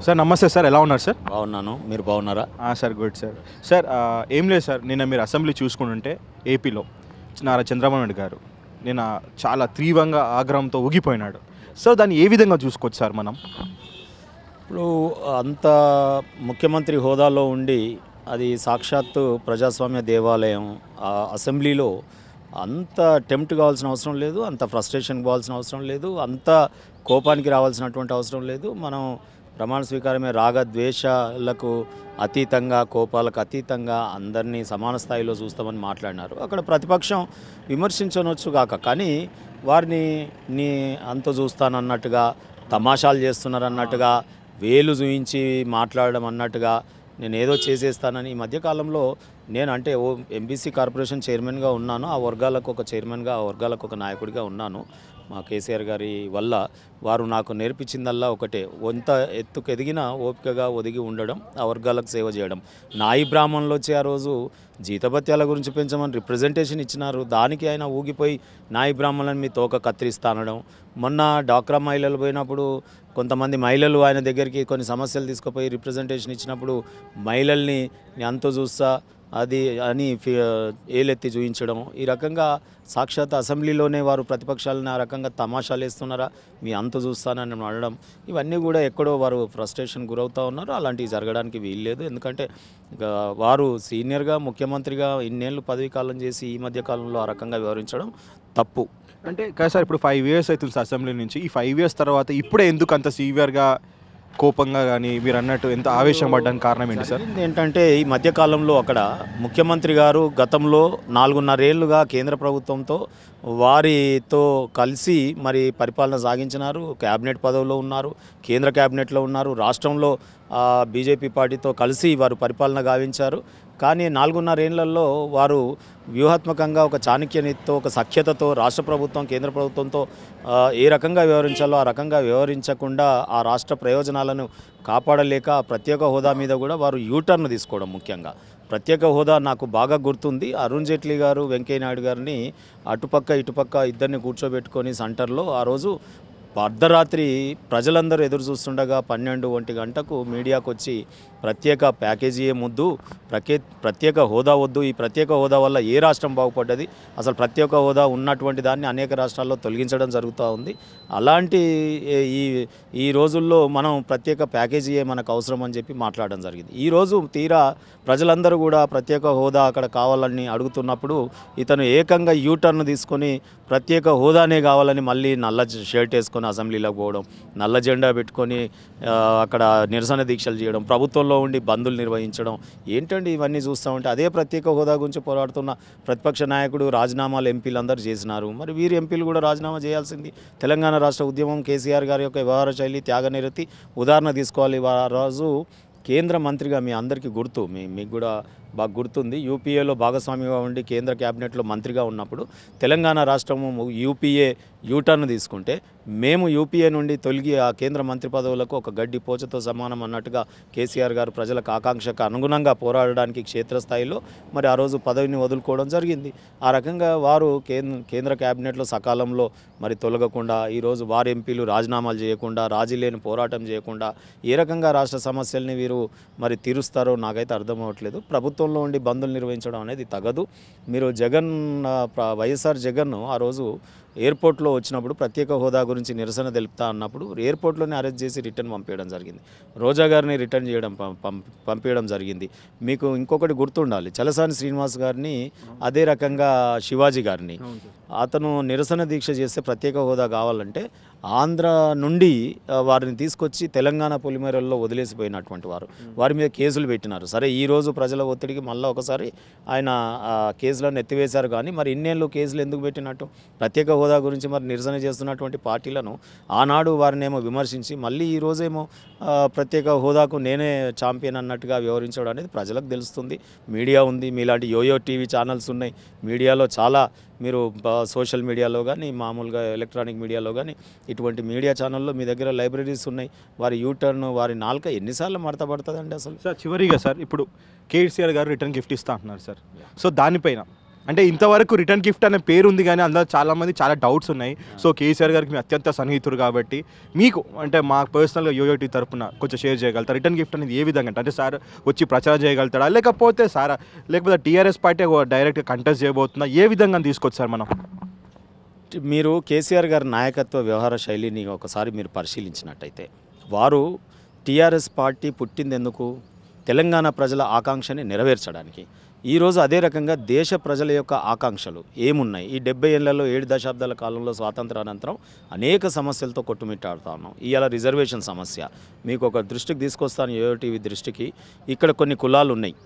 Sir నమస్తే sir, ఎలా ఉన్నారు సార్? బాగున్నాను, మీరు బాగున్నారా? Sir good sir. సార్ ఏం లేదు సార్, నిన్న మీరు అసెంబ్లీ చూసుకుంటుంటే ఏపీలో నారా చంద్రబాబు నాయుడు గారు నిన్న చాలా తీవ్రంగా ఆగ్రహంతో ఊగిపోయినాడు. సో దాన్ని ఏ విధంగా చూసుకోవచ్చు సార్ మనం? ఇప్పుడు అంత ముఖ్యమంత్రి హోదాలో ఉండి అది సాక్షాత్తు ప్రజాస్వామ్య దేవాలయం అసెంబ్లీలో అంత టెంప్ట్ కావాల్సిన అవసరం లేదు, అంత ఫ్రస్ట్రేషన్ కావాల్సిన అవసరం లేదు, అంత కోపానికి రావాల్సినటువంటి అవసరం లేదు. మనం ప్రమాణ స్వీకారమే రాగద్వేషాలకు అతీతంగా, కోపాలకు అతీతంగా అందరినీ సమాన స్థాయిలో చూస్తామని మాట్లాడినారు. అక్కడ ప్రతిపక్షం విమర్శించనొచ్చు కాక, కానీ వారిని నీ అంత చూస్తానన్నట్టుగా, తమాషాలు చేస్తున్నారన్నట్టుగా, వేలు చూయించి మాట్లాడడం అన్నట్టుగా, నేను ఏదో చేసేస్తానని ఈ మధ్యకాలంలో నేను అంటే ఎంబీసీ కార్పొరేషన్ చైర్మన్గా ఉన్నాను, ఆ వర్గాలకు ఒక చైర్మన్గా, ఆ వర్గాలకు ఒక నాయకుడిగా ఉన్నాను. మా కేసీఆర్ గారి వల్ల వారు నాకు నేర్పించిందల్లా ఒకటే, ఎంత ఎత్తుకు ఎదిగినా ఓపికగా ఒదిగి ఉండడం, ఆ వర్గాలకు సేవ చేయడం. నాయి బ్రాహ్మణులు వచ్చి ఆ రోజు జీతభత్యాల గురించి పెంచమని రిప్రజెంటేషన్ ఇచ్చినారు, దానికి ఆయన ఊగిపోయి నాయి బ్రాహ్మణులను మీ తోక కత్తిరిస్తా అనడం. మొన్న డాక్రా మహిళలు పోయినప్పుడు కొంతమంది మహిళలు ఆయన దగ్గరికి కొన్ని సమస్యలు తీసుకుపోయి రిప్రజెంటేషన్ ఇచ్చినప్పుడు మహిళల్ని అంత చూస్తా అది అని ఏలెత్తి చూపించడం, ఈ రకంగా సాక్షాత్ అసెంబ్లీలోనే వారు ప్రతిపక్షాలను ఆ రకంగా తమాషాలు వేస్తున్నారా, మీ అంత చూస్తానని అనడం, ఇవన్నీ కూడా ఎక్కడో వారు ఫ్రస్ట్రేషన్ గురవుతూ ఉన్నారు. అలాంటివి జరగడానికి వీల్లేదు. ఎందుకంటే వారు సీనియర్గా ముఖ్యమంత్రిగా ఇన్నేళ్ళు పదవీ కాలం చేసి ఈ మధ్య కాలంలో ఆ రకంగా వ్యవహరించడం తప్పు. అంటే కాదు సార్, ఇప్పుడు 5 years అవుతుంది సార్ అసెంబ్లీ నుంచి. ఈ 5 years తర్వాత ఇప్పుడే ఎందుకు అంత సీవియర్గా, కోపంగా కానీ మీరు అన్నట్టు ఎంత ఆవేశం పడ్డానికి కారణం ఏంటి సార్? ఏంటంటే ఈ మధ్యకాలంలో అక్కడ ముఖ్యమంత్రి గారు గతంలో 4.5 ఏళ్ళుగా కేంద్ర ప్రభుత్వంతో వారితో కలిసి మరి పరిపాలన సాగించినారు, క్యాబినెట్ పదవిలో ఉన్నారు, కేంద్ర క్యాబినెట్లో ఉన్నారు, రాష్ట్రంలో బీజేపీ పార్టీతో కలిసి వారు పరిపాలన గావించారు. కానీ 4.5 ఏళ్లలో వారు వ్యూహాత్మకంగా ఒక చాణక్యనీతితో, ఒక సఖ్యతతో రాష్ట్ర ప్రభుత్వం కేంద్ర ప్రభుత్వంతో ఏ రకంగా వ్యవహరించాలో ఆ రకంగా వ్యవహరించకుండా ఆ రాష్ట్ర ప్రయోజనాలను కాపాడలేక ప్రత్యేక హోదా మీద కూడా వారు యూటర్న్ తీసుకోవడం. ముఖ్యంగా ప్రత్యేక హోదా నాకు బాగా గుర్తుంది, అరుణ్ జైట్లీ గారు వెంకయ్య నాయుడు గారిని అటుపక్క ఇటుపక్క ఇద్దరిని కూర్చోబెట్టుకొని సెంటర్లో ఆ రోజు అర్ధరాత్రి ప్రజలందరూ ఎదురు చూస్తుండగా 12-1 గంటకు మీడియాకు వచ్చి ప్రత్యేక ప్యాకేజీయే ముద్దు, ప్రత్యేక హోదా వద్దు, ఈ ప్రత్యేక హోదా వల్ల ఏ రాష్ట్రం బాగుపడ్డది, అసలు ప్రత్యేక హోదా ఉన్నటువంటి దాన్ని అనేక రాష్ట్రాల్లో తొలగించడం జరుగుతూ ఉంది. అలాంటి ఈ రోజుల్లో మనం ప్రత్యేక ప్యాకేజీయే మనకు అవసరం అని చెప్పి మాట్లాడడం జరిగింది. ఈరోజు తీరా ప్రజలందరూ కూడా ప్రత్యేక హోదా అక్కడ కావాలని అడుగుతున్నప్పుడు ఇతను ఏకంగా యూటర్న్ తీసుకొని ప్రత్యేక హోదానే కావాలని మళ్ళీ నల్ల షర్ట్ వేసుకొని అసెంబ్లీలోకి పోవడం, నల్ల జెండా పెట్టుకొని అక్కడ నిరసన దీక్షలు చేయడం, ప్రభుత్వంలో ఉండి బందులు నిర్వహించడం. ఏంటండి ఇవన్నీ చూస్తూ ఉంటే? అదే ప్రత్యేక హోదా గురించి పోరాడుతున్న ప్రతిపక్ష నాయకుడు రాజీనామాలు ఎంపీలు అందరూ చేసినారు, మరి వీరి ఎంపీలు కూడా రాజీనామా చేయాల్సింది. తెలంగాణ రాష్ట్ర ఉద్యమం, కేసీఆర్ గారి యొక్క వ్యవహార శైలి, త్యాగనిరతి ఉదాహరణ తీసుకోవాలి. ఆ రోజు కేంద్ర మంత్రిగా మీ అందరికీ గుర్తు, మీకు కూడా బాగా గుర్తుంది, యూపీఏలో భాగస్వామిగా ఉండి కేంద్ర క్యాబినెట్లో మంత్రిగా ఉన్నప్పుడు తెలంగాణ రాష్ట్రము యూపీఏ యూటర్న్ తీసుకుంటే మేము యూపీఏ నుండి తొలగి ఆ కేంద్ర మంత్రి పదవులకు ఒక గడ్డి పోచతో సమానం అన్నట్టుగా కేసీఆర్ గారు ప్రజలకు ఆకాంక్షకు అనుగుణంగా పోరాడడానికి క్షేత్రస్థాయిలో మరి ఆ రోజు పదవిని వదులుకోవడం జరిగింది. ఆ రకంగా వారు కేంద్ర క్యాబినెట్లో సకాలంలో మరి తొలగకుండా, ఈరోజు వారి ఎంపీలు రాజీనామాలు చేయకుండా, రాజీ లేని పోరాటం చేయకుండా ఏ రకంగా రాష్ట్ర సమస్యల్ని వీరు మరి తీరుస్తారో నాకైతే అర్థం అవ్వట్లేదు. ప్రభుత్వంలో ఉండి బందులు నిర్వహించడం అనేది తగదు. మీరు వైఎస్ఆర్ జగన్ ఆ రోజు ఎయిర్పోర్ట్లో వచ్చినప్పుడు ప్రత్యేక హోదా గురించి నిరసన తెలుపుతా అన్నప్పుడు ఎయిర్పోర్ట్లోనే అరెస్ట్ చేసి రిటర్న్ పంపించడం జరిగింది. రోజా గారిని రిటర్న్ చేయడం పంపించడం జరిగింది. మీకు ఇంకొకటి గుర్తుండాలి, చలసాని శ్రీనివాస్ గారిని, అదే రకంగా శివాజీ గారిని, అతను నిరసన దీక్ష చేస్తే ప్రత్యేక హోదా కావాలంటే ఆంధ్ర నుండి వారిని తీసుకొచ్చి తెలంగాణ పొలిమేరల్లో వదిలేసిపోయినటువంటి వారి మీద కేసులు పెట్టినారు. సరే, ఈరోజు ప్రజల ఒత్తిడికి మళ్ళీ ఒకసారి ఆయన కేసులను ఎత్తివేశారు. కానీ మరి ఇన్నేళ్ళు కేసులు ఎందుకు పెట్టినట్టు? ప్రత్యేక హోదా గురించి మరి నిరసన చేస్తున్నటువంటి పార్టీలను ఆనాడు వారినేమో విమర్శించి మళ్ళీ ఈరోజేమో ప్రత్యేక హోదాకు నేనే ఛాంపియన్ అన్నట్టుగా వ్యవహరించడం అనేది ప్రజలకు తెలుస్తుంది. మీడియా ఉంది, మీలాంటి యోయో టీవీ ఛానల్స్ ఉన్నాయి, మీడియాలో చాలా మీరు సోషల్ మీడియాలో కానీ మామూలుగా ఎలక్ట్రానిక్ మీడియాలో కానీ ఇటువంటి మీడియా ఛానల్లో మీ దగ్గర లైబ్రరీస్ ఉన్నాయి. వారి యూటర్న్, వారి నాలుక ఎన్నిసార్లు మడతపడుతుందండి అసలు? సార్ చివరిగా సార్, ఇప్పుడు కేసీఆర్ గారు రిటర్న్ గిఫ్ట్ ఇస్తా అంటున్నారు సార్. సో దానిపైన అంటే ఇంతవరకు రిటర్న్ గిఫ్ట్ అనే పేరు ఉంది కానీ అందులో చాలామంది చాలా డౌట్స్ ఉన్నాయి. సో కేసీఆర్ గారికి మీ అత్యంత సన్నిహితుడు కాబట్టి మీకు అంటే మా పర్సనల్గా యోయోటీ తరపున కొంచెం షేర్ చేయగలుగుతారు. రిటర్న్ గిఫ్ట్ అనేది ఏ విధంగా అంటే సార్ వచ్చి ప్రచారం చేయగలుగుతాడా, లేకపోతే టీఆర్ఎస్ పార్టీ డైరెక్ట్గా కంటెస్ట్ చేయబోతుందా, ఏ విధంగా తీసుకోవచ్చు సార్ మనం? మీరు కేసీఆర్ గారి నాయకత్వ వ్యవహార శైలిని ఒకసారి మీరు పరిశీలించినట్టయితే, వారు టీఆర్ఎస్ పార్టీ పుట్టింది ఎందుకు? తెలంగాణ ప్రజల ఆకాంక్షని నెరవేర్చడానికి. ఈరోజు అదే రకంగా దేశ ప్రజల యొక్క ఆకాంక్షలు ఏమున్నాయి? ఈ 70 ఏళ్లలో 7 దశాబ్దాల కాలంలో స్వాతంత్రానంతరం అనేక సమస్యలతో కొట్టుమిట్టాడుతా ఉన్నాం. ఇవాళ రిజర్వేషన్ సమస్య మీకు ఒక దృష్టికి తీసుకొస్తాను, యోయో టీవీ దృష్టికి. ఇక్కడ కొన్ని కులాలు ఉన్నాయి.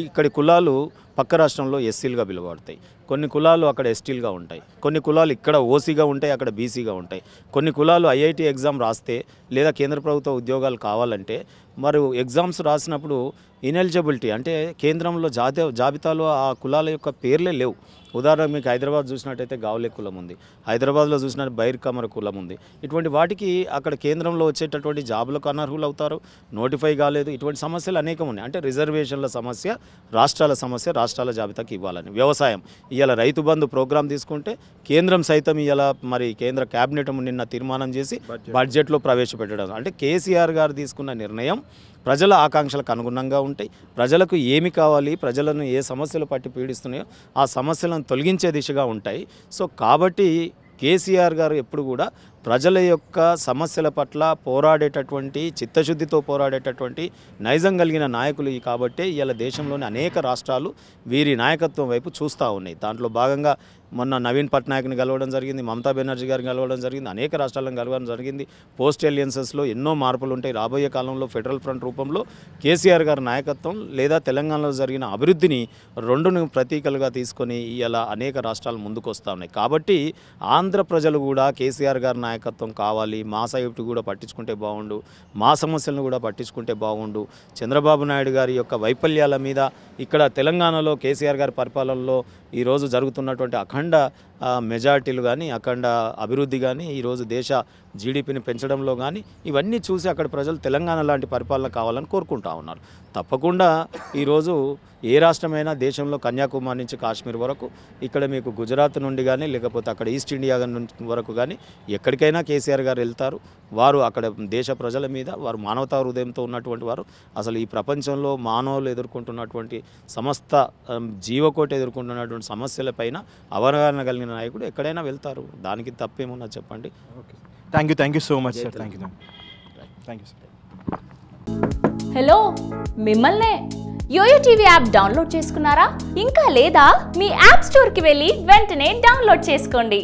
ఇక్కడి కులాలు పక్క రాష్ట్రంలో ఎస్సీలుగా పిలువబడతాయి. కొన్ని కులాలు అక్కడ ఎస్టీలుగా ఉంటాయి. కొన్ని కులాలు ఇక్కడ ఓసీగా ఉంటాయి, అక్కడ బీసీగా ఉంటాయి. కొన్ని కులాలు ఐఐటీ ఎగ్జామ్ రాస్తే లేదా కేంద్ర ప్రభుత్వ ఉద్యోగాలు కావాలంటే మరి ఎగ్జామ్స్ రాసినప్పుడు ఇనెలిజిబిలిటీ అంటే కేంద్రంలో జాబితాలో ఆ కులాల యొక్క పేర్లే లేవు. ఉదాహరణకు మీకు హైదరాబాద్ చూసినట్టయితే గావ్లే కులం ఉంది, హైదరాబాద్లో చూసినట్టు బైర్ కమర కులం ఉంది. ఇటువంటి వాటికి అక్కడ కేంద్రంలో వచ్చేటటువంటి జాబులకు అనర్హులు అవుతారు, నోటిఫై కాలేదు. ఇటువంటి సమస్యలు అనేకం ఉన్నాయి. అంటే రిజర్వేషన్ల సమస్య, రాష్ట్రాల సమస్య, రాష్ట్రాల జాబితాకి ఇవ్వాలని. వ్యవసాయం ఇవాళ రైతు బంధు ప్రోగ్రాం తీసుకుంటే కేంద్రం సైతం ఇవాళ మరి కేంద్ర క్యాబినెట్ నిన్న తీర్మానం చేసి బడ్జెట్లో ప్రవేశపెట్టడం. అంటే కేసీఆర్ గారు తీసుకున్న నిర్ణయం ప్రజల ఆకాంక్షలకు అనుగుణంగా ఉంటాయి. ప్రజలకు ఏమి కావాలి, ప్రజలను ఏ సమస్యలు పట్టి పీడిస్తున్నాయో ఆ సమస్యలను తొలగించే దిశగా ఉంటాయి. సో కాబట్టి కేసీఆర్ గారు ఎప్పుడు కూడా ప్రజల యొక్క సమస్యల పట్ల పోరాడేటటువంటి, చిత్తశుద్ధితో పోరాడేటటువంటి నైజం కలిగిన నాయకులు కాబట్టి ఇలా దేశంలోని అనేక రాష్ట్రాలు వీరి నాయకత్వం వైపు చూస్తూ ఉన్నాయి. దాంట్లో భాగంగా మొన్న నవీన్ పట్నాయక్ని కలవడం జరిగింది, మమతా బెనర్జీ గారిని కలవడం జరిగింది, అనేక రాష్ట్రాలను కలవడం జరిగింది. పోస్ట్ ఎలియన్సెస్లో ఎన్నో మార్పులు ఉంటాయి. రాబోయే కాలంలో ఫెడరల్ ఫ్రంట్ రూపంలో కేసీఆర్ గారి నాయకత్వం లేదా తెలంగాణలో జరిగిన అభివృద్ధిని రెండును ప్రతీకలుగా తీసుకొని ఇలా అనేక రాష్ట్రాలు ముందుకు వస్తూ ఉన్నాయి. కాబట్టి ఆంధ్ర ప్రజలు కూడా కేసీఆర్ గారి నాయకత్వం కావాలి, మా సైట్ కూడా పట్టించుకుంటే బాగుండు, మా సమస్యలను కూడా పట్టించుకుంటే బాగుండు. చంద్రబాబు నాయుడు గారి యొక్క వైఫల్యాల మీద ఇక్కడ తెలంగాణలో కేసీఆర్ గారి పరిపాలనలో ఈరోజు జరుగుతున్నటువంటి అఖండ మెజార్టీలు కానీ, అఖండ అభివృద్ధి కానీ, ఈరోజు దేశ జీడిపిని పెంచడంలో కానీ ఇవన్నీ చూసి అక్కడ ప్రజలు తెలంగాణ లాంటి పరిపాలన కావాలని కోరుకుంటా ఉన్నారు. తప్పకుండా ఈరోజు ఏ రాష్ట్రమైనా దేశంలో కన్యాకుమారి నుంచి కాశ్మీర్ వరకు, ఇక్కడ మీకు గుజరాత్ నుండి కానీ లేకపోతే అక్కడ ఈస్ట్ ఇండియా వరకు కానీ ఎక్కడికైనా కేసీఆర్ గారు వెళ్తారు. వారు అక్కడ దేశ ప్రజల మీద వారు మానవతా హృదయంతో ఉన్నటువంటి వారు. అసలు ఈ ప్రపంచంలో మానవులు ఎదుర్కొంటున్నటువంటి సమస్త జీవకోటి ఎదుర్కొంటున్నటువంటి సమస్యలపైన అవగాహన కలిగిన నాయకుడు ఎక్కడైనా వెళ్తారు. దానికి తప్పేమున్నా చెప్పండి. Okay, thank you so much sir. Thank you sir. Hello, మిమ్మల్నే. యోయో టీవీ యాప్ డౌన్లోడ్ చేసుకున్నారా? ఇంకా లేదా? మీ యాప్ స్టోర్కి వెళ్ళి వెంటనే డౌన్లోడ్ చేసుకోండి.